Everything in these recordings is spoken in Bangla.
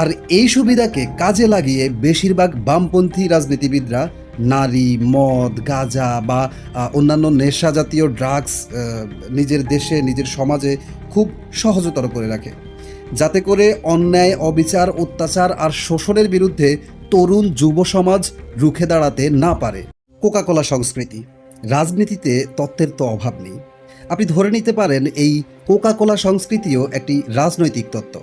আর এই সুবিধাকে কাজে লাগিয়ে বেশিরভাগ বামপন্থী রাজনীতিবিদরা নারী, মদ, গাঁজা বা অন্যান্য নেশা জাতীয় ড্রাগস নিজের দেশে, নিজের সমাজে খুব সহজতর করে রাখে, যাতে করে অন্যায়, অবিচার, অত্যাচার আর শোষণের বিরুদ্ধে তরুণ যুব সমাজ রুখে দাঁড়াতে না পারে। কোকাকোলা সংস্কৃতি। রাজনীতিতে তত্ত্বের তো অভাব নেই। আপনি ধরে নিতে পারেন এই কোকাকোলা সংস্কৃতিও একটি রাজনৈতিক তত্ত্ব।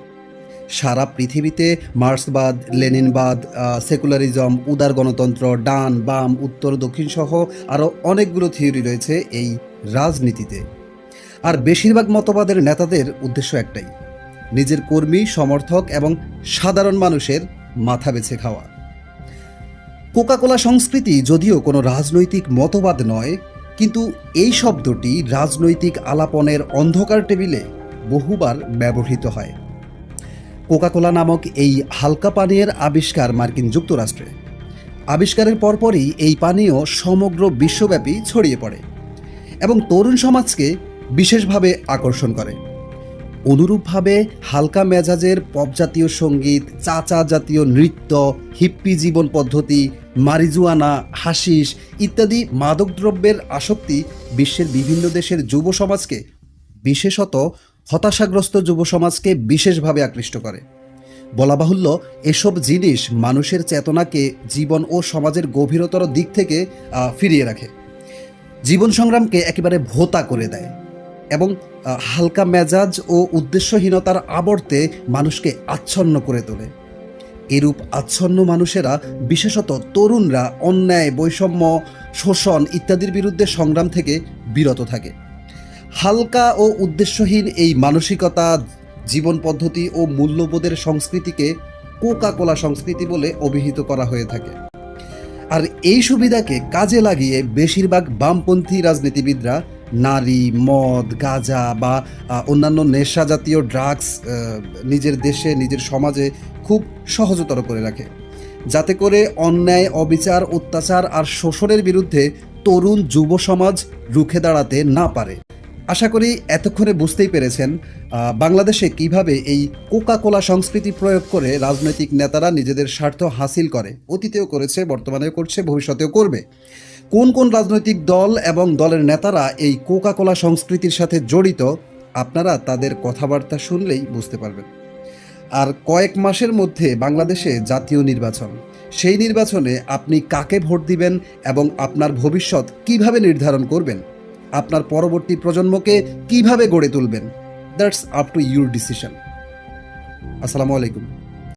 সারা পৃথিবীতে মার্ক্সবাদ, লেনিনবাদ, সেকুলারিজম, উদার গণতন্ত্র, ডান, বাম, উত্তর, দক্ষিণ সহ আরও অনেকগুলো থিওরি রয়েছে এই রাজনীতিতে। আর বেশিরভাগ মতবাদের নেতাদের উদ্দেশ্য একটাই: নিজের কর্মী, সমর্থক এবং সাধারণ মানুষের মাথা বেছে খাওয়া। কোকাকোলা সংস্কৃতি যদিও কোনো রাজনৈতিক মতবাদ নয়, কিন্তু এই শব্দটি রাজনৈতিক আলাপনের অন্ধকার টেবিলে বহুবার ব্যবহৃত হয়। কোকাকোলা নামক এই হালকা পানীয়ের আবিষ্কার মার্কিন যুক্তরাষ্ট্রে। আবিষ্কারের পরপরই এই পানীয় সমগ্র বিশ্বব্যাপী ছড়িয়ে পড়ে এবং তরুণ সমাজকে বিশেষভাবে আকর্ষণ করে। অনুরূপভাবে হালকা মেজাজের পপ জাতীয় সঙ্গীত, চাচা জাতীয় নৃত্য, হিপ্পি জীবন পদ্ধতি, মারিজুয়ানা, হাশিশ ইত্যাদি মাদকদ্রব্যের আসক্তি বিশ্বের বিভিন্ন দেশের যুব সমাজকে, বিশেষত হতাশাগ্রস্ত যুব সমাজকে বিশেষভাবে আকৃষ্ট করে। বলা বাহুল্য, এসব জিনিস মানুষের চেতনাকে জীবন ও সমাজের গভীরতর দিক থেকে ফিরিয়ে রাখে, জীবন সংগ্রামকে একেবারে ভোঁতা করে দেয় এবং হালকা মেজাজ ও উদ্দেশ্যহীনতার আবর্তে মানুষকে আচ্ছন্ন করে তোলে। এরূপ আচ্ছন্ন মানুষেরা, বিশেষত তরুণরা, অন্যায়, বৈষম্য, শোষণ ইত্যাদির বিরুদ্ধে সংগ্রাম থেকে বিরত থাকে। হালকা ও উদ্দেশ্যহীন এই মানসিকতা, জীবন পদ্ধতি ও মূল্যবোধের সংস্কৃতিকে কোকাকোলা সংস্কৃতি বলে অভিহিত করা হয়ে থাকে। আর এই সুবিধাকে কাজে লাগিয়ে বেশিরভাগ বামপন্থী রাজনীতিবিদরা নারী, মদ, গাঁজা বা অন্যান্য নেশা জাতীয় ড্রাগস নিজের দেশে, নিজের সমাজে খুব সহজতর করে রাখে, যাতে করে অন্যায়, অবিচার, অত্যাচার আর শোষণের বিরুদ্ধে তরুণ যুব সমাজ রুখে দাঁড়াতে না পারে। আশা করি এতক্ষণে বুঝতেই পেরেছেন বাংলাদেশে কিভাবে এই কোকাকোলা সংস্কৃতি প্রয়োগ করে রাজনৈতিক নেতারা নিজেদের স্বার্থ হাসিল করে। অতীতেও করেছে, বর্তমানেও করছে, ভবিষ্যতেও করবে। কোন কোন রাজনৈতিক দল এবং দলের নেতারা এই কোকাকোলা সংস্কৃতির সাথে জড়িত, আপনারা তাদের কথাবার্তা শুনলেই বুঝতে পারবেন। আর কয়েক মাসের মধ্যে বাংলাদেশে জাতীয় নির্বাচন। সেই নির্বাচনে আপনি কাকে ভোট দিবেন এবং আপনার ভবিষ্যৎ কিভাবে নির্ধারণ করবেন, আপনার পরবর্তী প্রজন্মকে কিভাবে গড়ে তুলবেন, that's up to your decision. আসসালামু আলাইকুম।